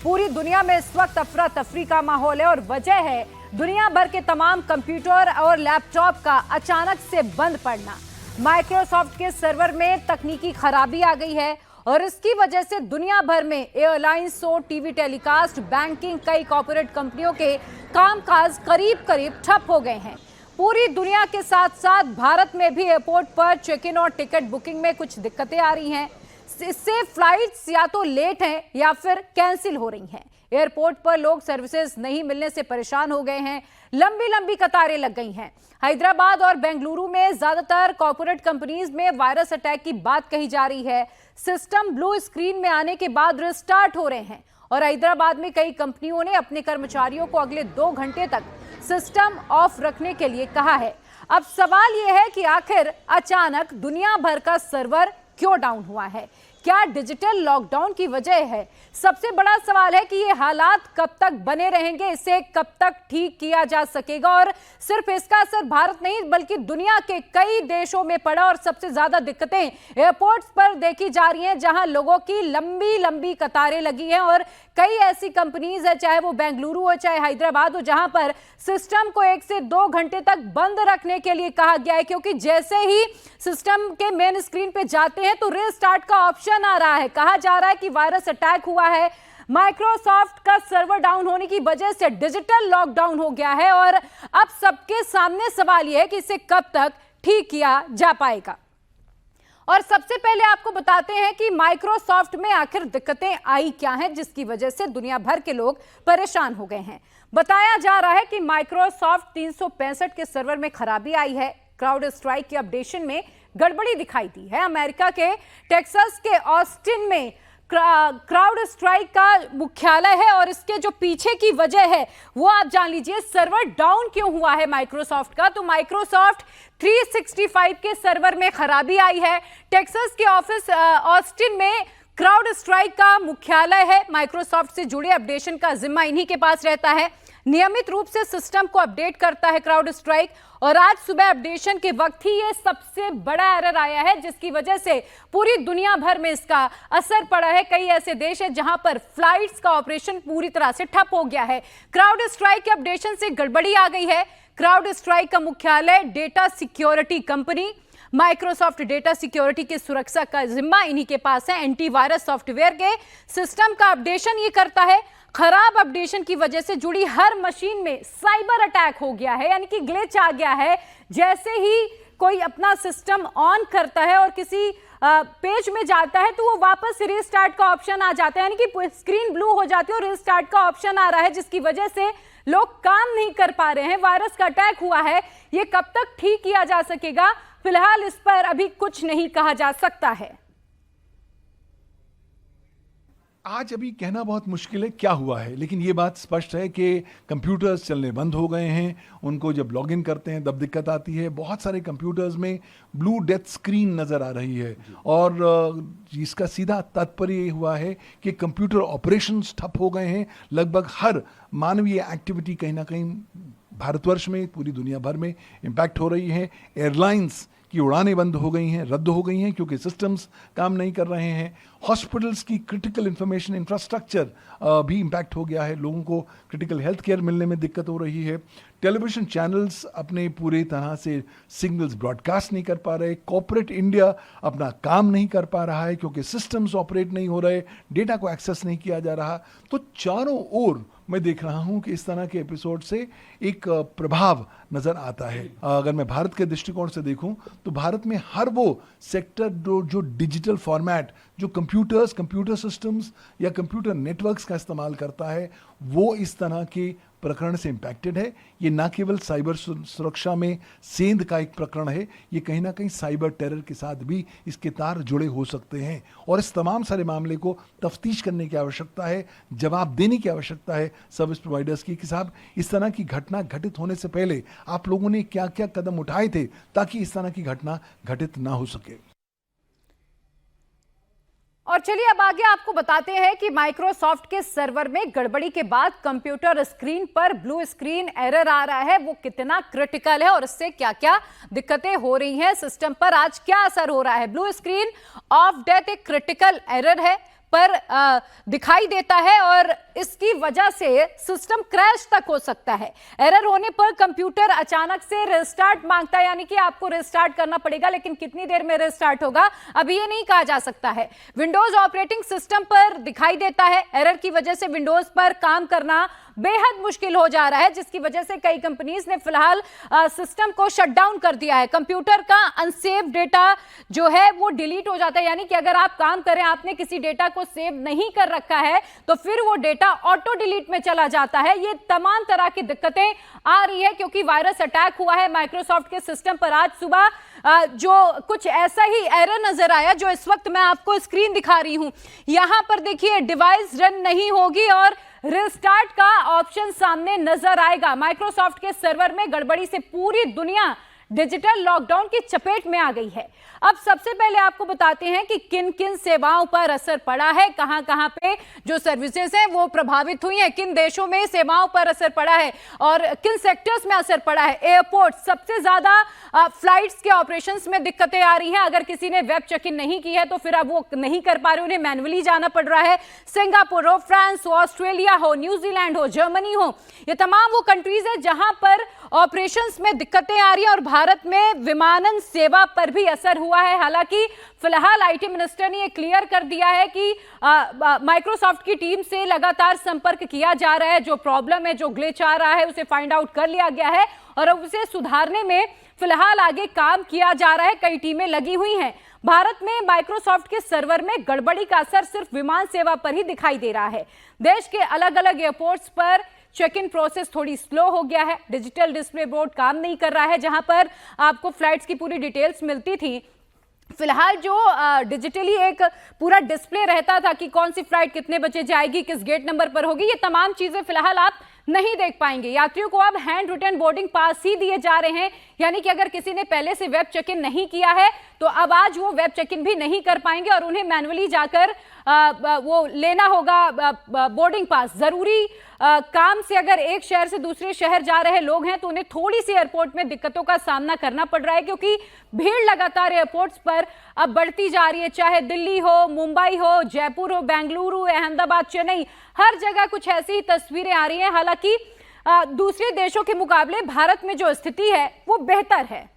पूरी दुनिया में इस वक्त अफरा तफरी का माहौल है और वजह है दुनिया भर के तमाम कंप्यूटर और लैपटॉप का अचानक से बंद पड़ना। माइक्रोसॉफ्ट के सर्वर में तकनीकी खराबी आ गई है और इसकी वजह से दुनिया भर में airlines, show, TV telecast, banking, कई कॉर्पोरेट कंपनियों के कामकाज करीब करीब ठप हो गए हैं। पूरी दुनिया के साथ साथ भारत में भी एयरपोर्ट पर चेक इन और टिकट बुकिंग में कुछ दिक्कतें आ रही हैं। इससे फ्लाइट्स या तो लेट हैं या फिर कैंसिल हो रही हैं। एयरपोर्ट पर लोग सर्विसेज नहीं मिलने से परेशान हो गए हैं। लंबी लंबी कतारें लग गई हैं। हैदराबाद और बेंगलुरु में ज्यादातर कॉर्पोरेट कंपनीज में वायरस अटैक की बात कही जा रही है। सिस्टम ब्लू स्क्रीन में आने के बाद रिस्टार्ट हो रहे हैं और हैदराबाद में कई कंपनियों ने अपने कर्मचारियों को अगले 2 घंटे तक सिस्टम ऑफ रखने के लिए कहा है। अब सवाल यह है कि आखिर अचानक दुनिया भर का सर्वर क्यों डाउन हुआ है? क्या डिजिटल लॉकडाउन की वजह है? सबसे बड़ा सवाल है कि ये हालात कब तक बने रहेंगे, इसे कब तक ठीक किया जा सकेगा और सिर्फ इसका असर भारत नहीं बल्कि दुनिया के कई देशों में पड़ा और सबसे ज्यादा दिक्कतें एयरपोर्ट्स पर देखी जा रही हैं जहां लोगों की लंबी लंबी कतारें लगी हैं और कई ऐसी कंपनीज है, चाहे वो बेंगलुरु हो चाहे हैदराबाद हो, जहां पर सिस्टम को 1 से 2 घंटे तक बंद रखने के लिए कहा गया है क्योंकि जैसे ही सिस्टम के मेन स्क्रीन पे जाते हैं तो रीस्टार्ट का ऑप्शन आ रहा है। कहा जा रहा है कि वायरस अटैक हुआ है, माइक्रोसॉफ्ट का सर्वर डाउन होने की वजह से डिजिटल लॉकडाउन हो गया है और अब सबके सामने सवाल यह है कि इसे कब तक ठीक किया जा पाएगा। और सबसे पहले आपको बताते हैं कि माइक्रोसॉफ्ट में आखिर दिक्कतें आई क्या हैं जिसकी वजह से दुनिया भर के लोग परेशान हो गए हैं। बताया जा रहा है कि माइक्रोसॉफ्ट 365 के सर्वर में खराबी आई है। क्राउड स्ट्राइक के अपडेशन में गड़बड़ी दिखाई दी है। अमेरिका के टेक्सास के ऑस्टिन में क्राउड स्ट्राइक का मुख्यालय है और इसके जो पीछे की वजह है वो आप जान लीजिए। सर्वर डाउन क्यों हुआ है माइक्रोसॉफ्ट का? तो माइक्रोसॉफ्ट 365 के सर्वर में खराबी आई है। टेक्सास के ऑफिस ऑस्टिन में क्राउड स्ट्राइक का मुख्यालय है। माइक्रोसॉफ्ट से जुड़े अपडेशन का जिम्मा इन्हीं के पास रहता है। नियमित रूप से सिस्टम को अपडेट करता है क्राउड स्ट्राइक और आज सुबह अपडेशन के वक्त ही ये सबसे बड़ा एरर आया है जिसकी वजह से पूरी दुनिया भर में इसका असर पड़ा है। कई ऐसे देश हैं जहां पर फ्लाइट्स का ऑपरेशन पूरी तरह से ठप हो गया है। क्राउड स्ट्राइक के अपडेशन से गड़बड़ी आ गई है। क्राउड स्ट्राइक का मुख्यालय data security company Microsoft data security की सुरक्षा का जिम्मा इन्हीं के पास है। एंटीवायरस सॉफ्टवेयर के सिस्टम का अपडेशन ये करता है। खराब अपडेशन की वजह से जुड़ी हर मशीन में साइबर अटैक हो गया है, यानी कि ग्लिच आ गया है। जैसे ही कोई अपना सिस्टम ऑन करता है और किसी पेज में जाता है तो वो वापस रीस्टार्ट का ऑप्शन आ जाता है, यानी कि स्क्रीन ब्लू हो जाती है और रीस्टार्ट का ऑप्शन आ रहा है जिसकी वजह से लोग काम नहीं कर पा रहे हैं। वायरस का अटैक हुआ है, ये कब तक ठीक किया जा सकेगा? फिलहाल इस पर अभी कुछ नहीं कहा जा सकता है। आज अभी कहना बहुत मुश्किल है क्या हुआ है, लेकिन ये बात स्पष्ट है कि कंप्यूटर्स चलने बंद हो गए हैं। उनको जब लॉगिन करते हैं तब दिक्कत आती है। बहुत सारे कंप्यूटर्स में ब्लू डेथ स्क्रीन नज़र आ रही है और इसका सीधा तात्पर्य ये हुआ है कि कंप्यूटर ऑपरेशंस ठप हो गए हैं। लगभग हर मानवीय एक्टिविटी कहीं ना कहीं भारतवर्ष में, पूरी दुनिया भर में इम्पैक्ट हो रही है। एयरलाइंस की उड़ानें बंद हो गई हैं, रद्द हो गई हैं क्योंकि सिस्टम्स काम नहीं कर रहे हैं। हॉस्पिटल्स की क्रिटिकल इंफॉर्मेशन इंफ्रास्ट्रक्चर भी इम्पैक्ट हो गया है। लोगों को क्रिटिकल हेल्थ केयर मिलने में दिक्कत हो रही है। टेलीविजन चैनल्स अपने पूरी तरह से सिग्नल्स ब्रॉडकास्ट नहीं कर पा रहे। कॉर्पोरेट इंडिया अपना काम नहीं कर पा रहा है क्योंकि सिस्टम्स ऑपरेट नहीं हो रहे, डेटा को एक्सेस नहीं किया जा रहा। तो चारों ओर मैं देख रहा हूं कि इस तरह के एपिसोड से एक प्रभाव नज़र आता है। अगर मैं भारत के दृष्टिकोण से देखूं तो भारत में हर वो सेक्टर जो डिजिटल फॉर्मेट, जो कंप्यूटर सिस्टम्स या कंप्यूटर नेटवर्क्स का इस्तेमाल करता है, वो इस तरह के प्रकरण से इम्पैक्टेड है। ये ना केवल साइबर सुरक्षा में सेंध का एक प्रकरण है, ये कहीं ना कहीं साइबर टेरर के साथ भी इसके तार जुड़े हो सकते हैं और इस तमाम सारे मामले को तफ्तीश करने की आवश्यकता है, जवाब देने की आवश्यकता है सर्विस प्रोवाइडर्स की कि साहब इस तरह की घटना घटित होने से पहले आप लोगों ने क्या क्या कदम उठाए थे ताकि इस तरह की घटना घटित ना हो सके। और चलिए अब आगे आपको बताते हैं कि माइक्रोसॉफ्ट के सर्वर में गड़बड़ी के बाद कंप्यूटर स्क्रीन पर ब्लू स्क्रीन एरर आ रहा है, वो कितना क्रिटिकल है और इससे क्या क्या दिक्कतें हो रही हैं सिस्टम पर, आज क्या असर हो रहा है। ब्लू स्क्रीन ऑफ डेथ एक क्रिटिकल एरर है। पर दिखाई देता है और इसकी वजह से सिस्टम क्रैश तक हो सकता है। एरर होने पर कंप्यूटर अचानक से रिस्टार्ट मांगता है, यानी कि आपको रिस्टार्ट करना पड़ेगा, लेकिन कितनी देर में रिस्टार्ट होगा अभी ये नहीं कहा जा सकता है। विंडोज ऑपरेटिंग सिस्टम पर दिखाई देता है एरर की वजह से विंडोज पर काम करना बेहद मुश्किल हो जा रहा है, जिसकी वजह से कई कंपनीज ने फिलहाल सिस्टम को शट डाउन कर दिया है। कंप्यूटर का अनसेव डेटा जो है वो डिलीट हो जाता है, यानी कि अगर आप काम करें, आपने किसी डेटा को सेव नहीं कर रखा है तो फिर वो डेटा ऑटो डिलीट में चला जाता है। ये तमाम तरह की दिक्कतें आ रही है क्योंकि वायरस अटैक हुआ है माइक्रोसॉफ्ट के सिस्टम पर। आज सुबह जो कुछ ऐसा ही एरर नजर आया जो इस वक्त मैं आपको स्क्रीन दिखा रही हूं। यहां पर देखिए डिवाइस रन नहीं होगी और रिस्टार्ट का ऑप्शन सामने नजर आएगा। माइक्रोसॉफ्ट के सर्वर में गड़बड़ी से पूरी दुनिया डिजिटल लॉकडाउन की चपेट में आ गई है। अब सबसे पहले आपको बताते हैं कि किन किन सेवाओं पर असर पड़ा है, कहां कहां पे जो सर्विसेज हैं वो प्रभावित हुई हैं, किन देशों में सेवाओं पर असर पड़ा है और किन सेक्टर्स में असर पड़ा है। एयरपोर्ट सबसे ज्यादा फ्लाइट्स के ऑपरेशंस में दिक्कतें आ रही हैं। अगर किसी ने वेब चेक इन नहीं की है तो फिर अब वो नहीं कर पा रहे, उन्हें मैन्युअली जाना पड़ रहा है। सिंगापुर हो, फ्रांस हो, ऑस्ट्रेलिया हो, न्यूजीलैंड हो, जर्मनी हो, ये तमाम वो कंट्रीज है जहां पर ऑपरेशंस में दिक्कतें आ रही हैं और भारत में विमानन सेवा पर भी असर हुआ है। हालांकि फिलहाल आईटी मिनिस्टर ने ये क्लियर कर दिया है कि माइक्रोसॉफ्ट की टीम से लगातार संपर्क किया जा रहा है। जो प्रॉब्लम है, जो ग्लिच आ रहा है, उसे फाइंड आउट कर लिया गया है और अब उसे सुधारने में फिलहाल आगे काम किया जा रहा है। कई टीमें लगी हुई हैं। भारत में माइक्रोसॉफ्ट के सर्वर में गड़बड़ी का असर सिर्फ विमान सेवा पर ही दिखाई दे रहा है। देश के अलग अलग एयरपोर्ट्स पर चेक इन प्रोसेस थोड़ी स्लो हो गया है। डिजिटल डिस्प्ले बोर्ड काम नहीं कर रहा है, जहां पर आपको फ्लाइट्स की पूरी डिटेल्स मिलती थी। फिलहाल जो डिजिटली एक पूरा डिस्प्ले रहता था कि कौन सी फ्लाइट कितने बजे जाएगी, किस गेट नंबर पर होगी, ये तमाम चीजें फिलहाल आप नहीं देख पाएंगे। यात्रियों को अब हैंड रिटन बोर्डिंग पास ही दिए जा रहे हैं, यानी कि अगर किसी ने पहले से वेब चेक इन नहीं किया है तो अब आज वो वेब चेक इन भी नहीं कर पाएंगे और उन्हें मैन्युअली जाकर वो लेना होगा बोर्डिंग पास। जरूरी काम से अगर एक शहर से दूसरे शहर जा रहे लोग हैं तो उन्हें थोड़ी सी एयरपोर्ट में दिक्कतों का सामना करना पड़ रहा है क्योंकि भीड़ लगातार एयरपोर्ट्स पर अब बढ़ती जा रही है। चाहे दिल्ली हो, मुंबई हो, जयपुर हो, बेंगलुरु, अहमदाबाद, चेन्नई, हर जगह कुछ ऐसी ही तस्वीरें आ रही हैं। हालांकि दूसरे देशों के मुकाबले भारत में जो स्थिति है वो बेहतर है।